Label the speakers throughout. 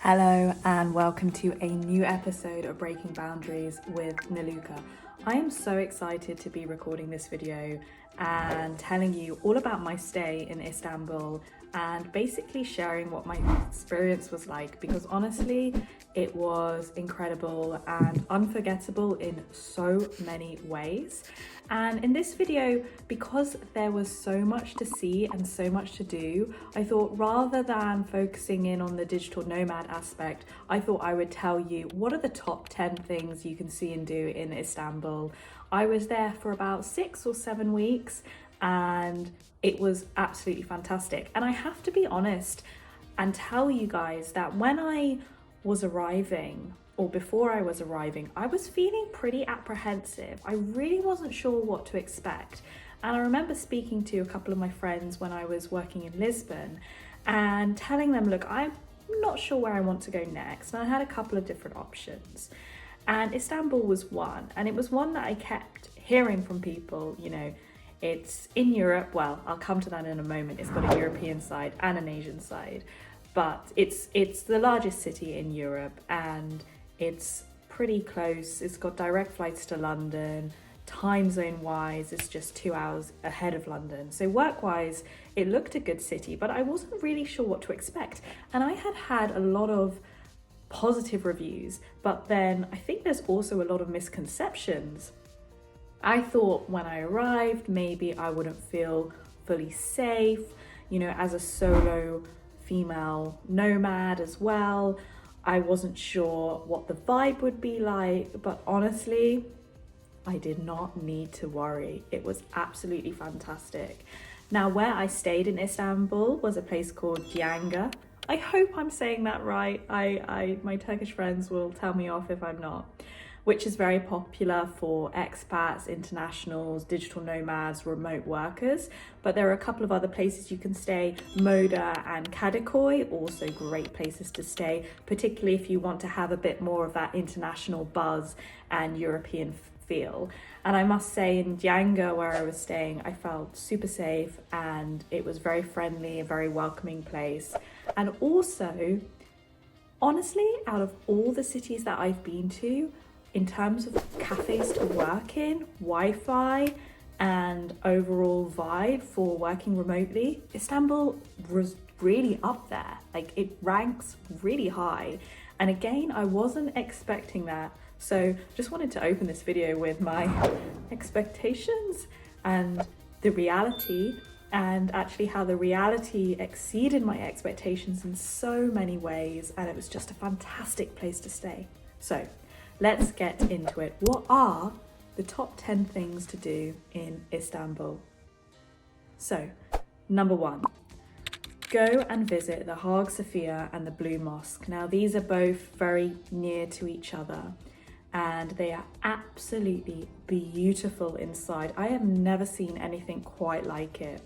Speaker 1: Hello and welcome to a new episode of Breaking Boundaries with Niluka. I am so excited to be recording this video and telling you all about my stay in Istanbul and basically sharing what my experience was like, because honestly it was incredible and unforgettable in so many ways. And in this video, because there was so much to see and so much to do, I thought rather than focusing in on the digital nomad aspect, I thought I would tell you what are the top 10 things you can see and do in Istanbul. I was there for about 6 or 7 weeks and it was absolutely fantastic. And I have to be honest and tell you guys that when I was arriving, or before I was arriving, I was feeling pretty apprehensive. I really wasn't sure what to expect. And I remember speaking to a couple of my friends when I was working in Lisbon and telling them, look, I'm not sure where I want to go next. And I had a couple of different options. And Istanbul was one. And it was one that I kept hearing from people, you know, it's in Europe. Well, I'll come to that in a moment. It's got a European side and an Asian side. But it's the largest city in Europe and it's pretty close. It's got direct flights to London. Time zone wise, it's just 2 hours ahead of London. So work wise, it looked a good city, but I wasn't really sure what to expect. And I had a lot of positive reviews, but then I think there's also a lot of misconceptions. I thought when I arrived, maybe I wouldn't feel fully safe, you know, as a solo female nomad as well. I wasn't sure what the vibe would be like, but honestly, I did not need to worry. It was absolutely fantastic. Now, where I stayed in Istanbul was a place called Hagia. I hope I'm saying that right. My Turkish friends will tell me off if I'm not. Which is very popular for expats, internationals, digital nomads, remote workers. But there are a couple of other places you can stay. Moda and Kadıköy, also great places to stay, particularly if you want to have a bit more of that international buzz and European feel. And I must say in Hagia, where I was staying, I felt super safe and it was very friendly, a very welcoming place. And also, honestly, out of all the cities that I've been to, in terms of cafes to work in, Wi-Fi, and overall vibe for working remotely, Istanbul was really up there. Like, it ranks really high. And again, I wasn't expecting that. So just wanted to open this video with my expectations and the reality, and actually how the reality exceeded my expectations in so many ways. And it was just a fantastic place to stay. So let's get into it. What are the top 10 things to do in Istanbul? So, number 1, go and visit the Hagia Sophia and the Blue Mosque. Now, these are both very near to each other and they are absolutely beautiful inside. I have never seen anything quite like it.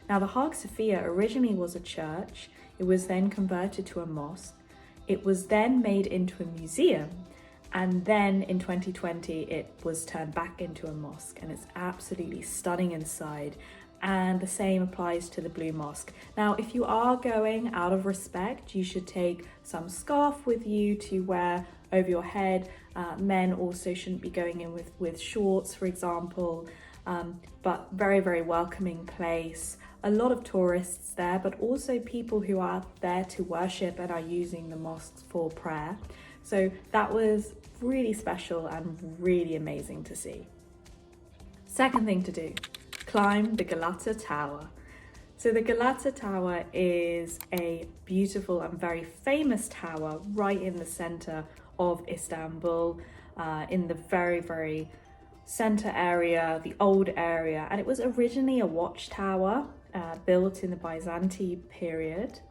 Speaker 1: Now, the Hagia Sophia originally was a church. It was then converted to a mosque. It was then made into a museum. And then in 2020, it was turned back into a mosque and it's absolutely stunning inside. And the same applies to the Blue Mosque. Now, if you are going out of respect, you should take some scarf with you to wear over your head. Men also shouldn't be going in with shorts, for example. But very, very welcoming place. A lot of tourists there, but also people who are there to worship and are using the mosques for prayer. So that was really special and really amazing to see. Second thing to do, climb the Galata Tower. So the Galata Tower is a beautiful and very famous tower right in the center of Istanbul, in the very, very center area, the old area. And it was originally a watchtower built in the Byzantine period.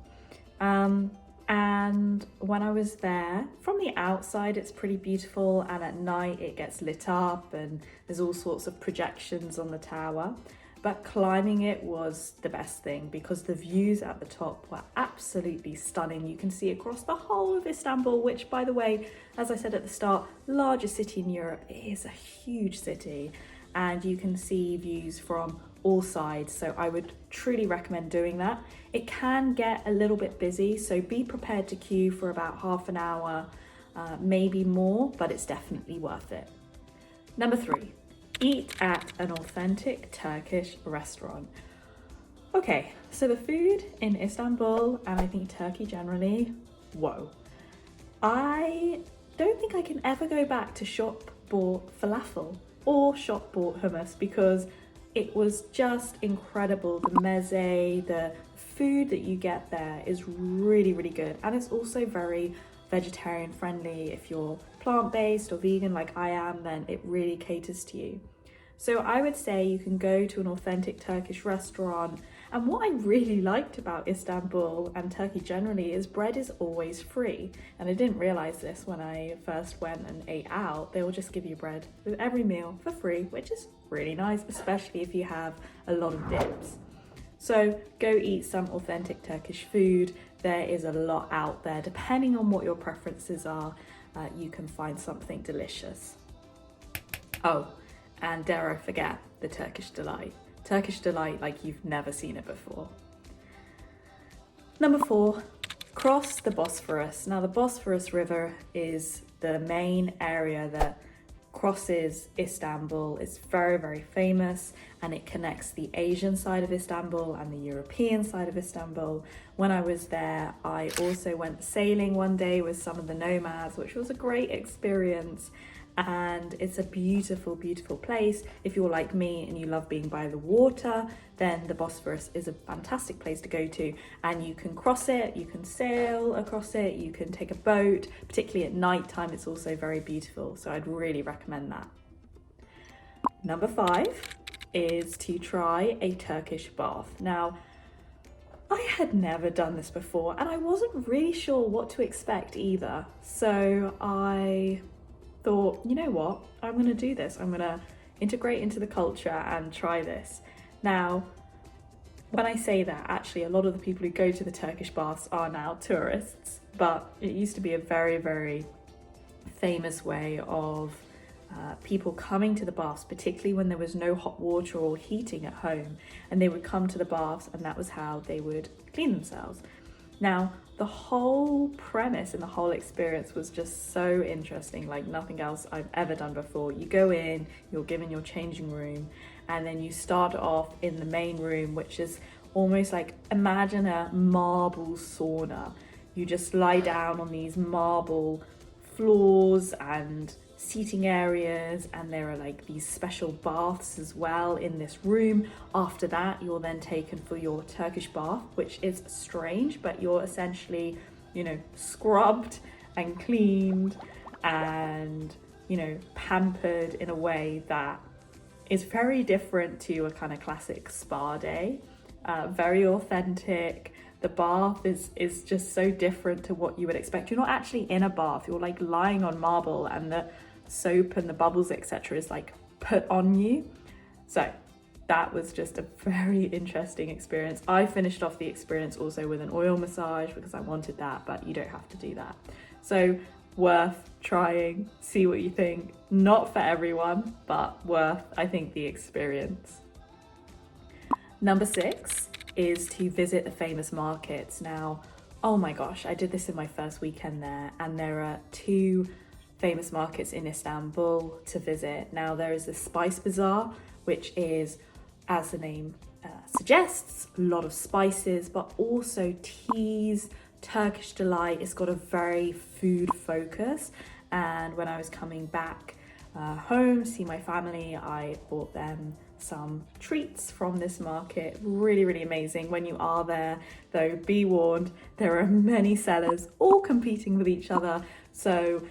Speaker 1: And when I was there, from the outside, it's pretty beautiful. And at night it gets lit up and there's all sorts of projections on the tower. But climbing it was the best thing because the views at the top were absolutely stunning. You can see across the whole of Istanbul, which, by the way, as I said at the start, largest city in Europe. It is a huge city. And you can see views from all sides. So I would truly recommend doing that. It can get a little bit busy, so be prepared to queue for about half an hour, maybe more, but it's definitely worth it. Number 3, eat at an authentic Turkish restaurant. Okay, so the food in Istanbul, and I think Turkey generally, whoa. I don't think I can ever go back to shop-bought falafel or shop-bought hummus, because it was just incredible. The meze, the food that you get there is really, really good. And it's also very vegetarian friendly. If you're plant-based or vegan like I am, then it really caters to you. So I would say you can go to an authentic Turkish restaurant. And what I really liked about Istanbul and Turkey generally is bread is always free. And I didn't realize this when I first went and ate out. They will just give you bread with every meal for free, which is really nice, especially if you have a lot of dips. So go eat some authentic Turkish food. There is a lot out there. Depending on what your preferences are, you can find something delicious. Oh, and dare I forget, the Turkish delight. Turkish delight like you've never seen it before. Number 4, cross the Bosphorus. Now the Bosphorus River is the main area that crosses Istanbul. It's very, very famous, and it connects the Asian side of Istanbul and the European side of Istanbul. When I was there, I also went sailing one day with some of the nomads, which was a great experience. And it's a beautiful, beautiful place. If you're like me and you love being by the water, then the Bosphorus is a fantastic place to go to, and you can cross it, you can sail across it, you can take a boat. Particularly at night time, it's also very beautiful, so I'd really recommend that. Number 5 is to try a Turkish bath. Now, I had never done this before, and I wasn't really sure what to expect either, so I thought, you know what, I'm going to do this. I'm going to integrate into the culture and try this. Now, when I say that, actually a lot of the people who go to the Turkish baths are now tourists, but it used to be a very, very famous way of people coming to the baths, particularly when there was no hot water or heating at home, and they would come to the baths, and that was how they would clean themselves. Now, the whole premise and the whole experience was just so interesting, like nothing else I've ever done before. You go in, you're given your changing room, and then you start off in the main room, which is almost like, imagine a marble sauna. You just lie down on these marble floors and seating areas, and there are like these special baths as well in this room. After that, you're then taken for your Turkish bath, which is strange, but you're essentially, scrubbed and cleaned and, pampered in a way that is very different to a kind of classic spa day. Very authentic. The bath is just so different to what you would expect. You're not actually in a bath, you're like lying on marble, and the soap and the bubbles, etc., is like put on you. So that was just a very interesting experience. I finished off the experience also with an oil massage because I wanted that, but you don't have to do that. So worth trying, see what you think. Not for everyone, but worth, I think, the experience. Number 6 is to visit the famous markets. Now, oh my gosh, I did this in my first weekend there, and there are 2 famous markets in Istanbul to visit. Now, there is the Spice Bazaar, which is, as the name suggests, a lot of spices, but also teas, Turkish delight. It's got a very food focus. And when I was coming back home to see my family, I bought them some treats from this market. Really, really amazing. When you are there, though, be warned, there are many sellers all competing with each other. So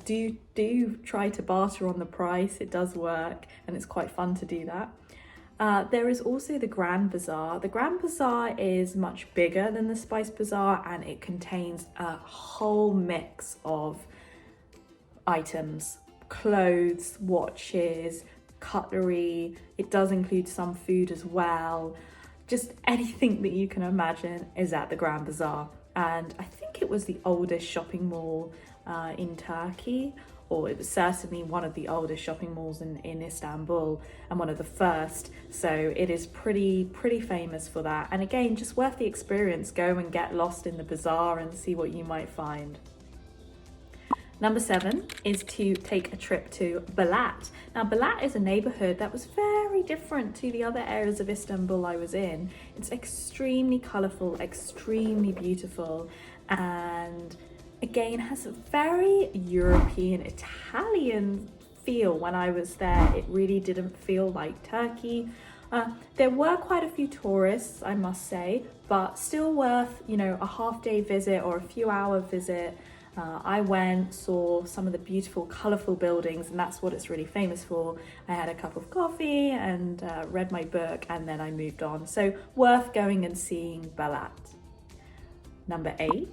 Speaker 1: do try to barter on the price. It does work, and it's quite fun to do that. There is also the Grand Bazaar. The Grand Bazaar is much bigger than the Spice Bazaar, and it contains a whole mix of items, clothes, watches, cutlery. It does include some food as well. Just anything that you can imagine is at the Grand Bazaar. And I think think it was the oldest shopping mall in Turkey, or it was certainly one of the oldest shopping malls in Istanbul, and one of the first. So it is pretty famous for that. And again, just worth the experience. Go and get lost in the bazaar and see what you might find. Number 7 is to take a trip to Balat. Now, Balat is a neighborhood that was very different to the other areas of Istanbul I was in. It's extremely colorful, extremely beautiful, and again has a very European, Italian feel. When I was there, it really didn't feel like Turkey. There were quite a few tourists, I must say, but still worth, a half-day visit or a few-hour visit. I went, saw some of the beautiful, colourful buildings, and that's what it's really famous for. I had a cup of coffee and read my book, and then I moved on. So worth going and seeing Balat. Number 8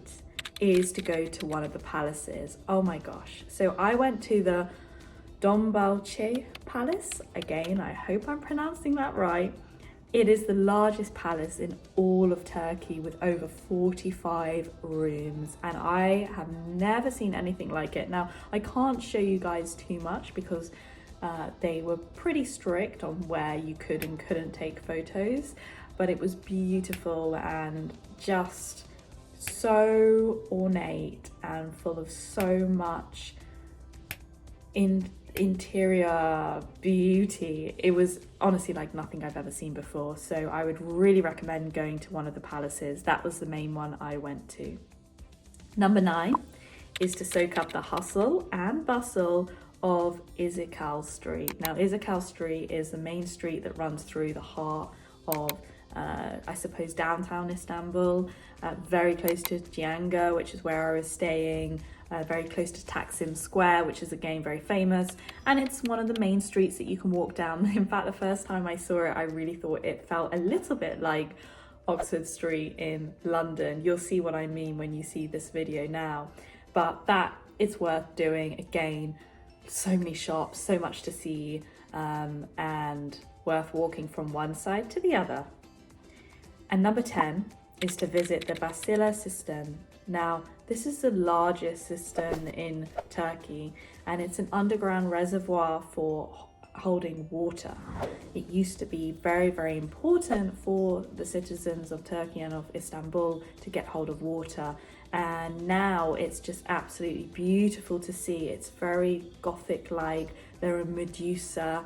Speaker 1: is to go to one of the palaces. Oh my gosh. So I went to the Dolmabahce Palace. Again, I hope I'm pronouncing that right. It is the largest palace in all of Turkey with over 45 rooms, and I have never seen anything like it. Now, I can't show you guys too much because they were pretty strict on where you could and couldn't take photos, but it was beautiful and just so ornate and full of so much interior beauty. It was honestly like nothing I've ever seen before, so I would really recommend going to one of the palaces. That was the main one I went to. Number 9 is to soak up the hustle and bustle of Istiklal Street. Now, Istiklal Street is the main street that runs through the heart of I suppose downtown Istanbul, very close to Hagia, which is where I was staying, very close to Taksim Square, which is again very famous, and it's one of the main streets that you can walk down. In fact, the first time I saw it, I really thought it felt a little bit like Oxford Street in London. You'll see what I mean when you see this video now, but that it's worth doing. Again, so many shops, so much to see, and worth walking from one side to the other. And number 10 is to visit the Basila System. Now, this is the largest cistern in Turkey, and it's an underground reservoir for holding water. It used to be very important for the citizens of Turkey and of Istanbul to get hold of water, and now it's just absolutely beautiful to see. It's very Gothic-like. There are Medusa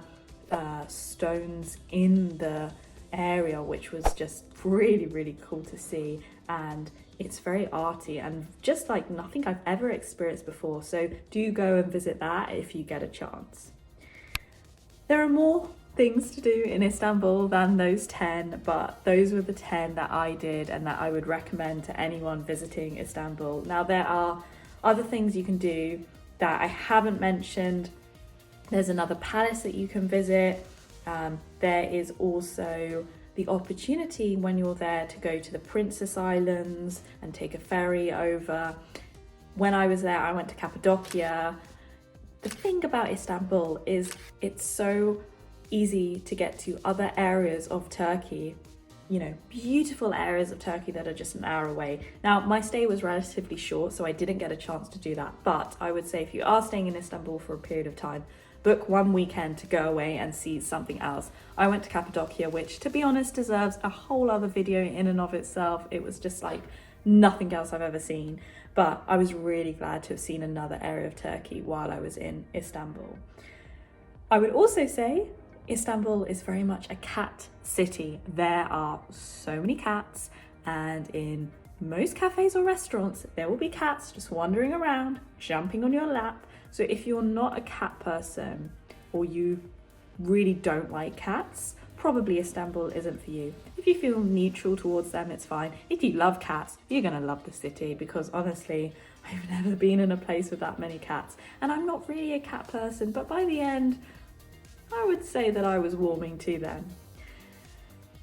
Speaker 1: stones in the area, which was just really cool to see, and it's very arty and just like nothing I've ever experienced before. So do go and visit that if you get a chance. There are more things to do in Istanbul than those 10, but those were the 10 that I did and that I would recommend to anyone visiting Istanbul. Now, there are other things you can do that I haven't mentioned. There's another palace that you can visit. There is also the opportunity when you're there to go to the Princess Islands and take a ferry over. When I was there, I went to Cappadocia. The thing about Istanbul is it's so easy to get to other areas of Turkey, beautiful areas of Turkey that are just an hour away. Now, my stay was relatively short, so I didn't get a chance to do that, but I would say if you are staying in Istanbul for a period of time, book one weekend to go away and see something else. I went to Cappadocia, which, to be honest, deserves a whole other video in and of itself. It was just like nothing else I've ever seen, but I was really glad to have seen another area of Turkey while I was in Istanbul. I would also say Istanbul is very much a cat city. There are so many cats, and in most cafes or restaurants, there will be cats just wandering around, jumping on your lap. So if you're not a cat person or you really don't like cats, probably Istanbul isn't for you. If you feel neutral towards them, it's fine. If you love cats, you're gonna love the city, because honestly, I've never been in a place with that many cats. And I'm not really a cat person, but by the end, I would say that I was warming to them.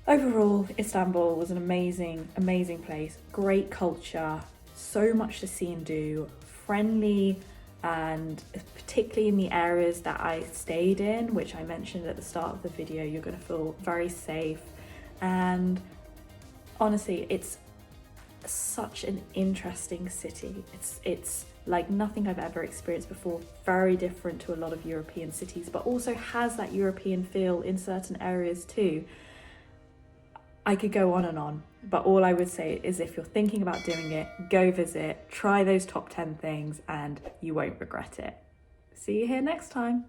Speaker 1: Overall, Istanbul was an amazing place. Great culture, so much to see and do, friendly, and particularly in the areas that I stayed in, which I mentioned at the start of the video, you're going to feel very safe. And honestly, it's such an interesting city. It's like nothing I've ever experienced before, very different to a lot of European cities, but also has that European feel in certain areas too. I could go on, but all I would say is if you're thinking about doing it, go visit, try those top 10 things, and you won't regret it. See you here next time.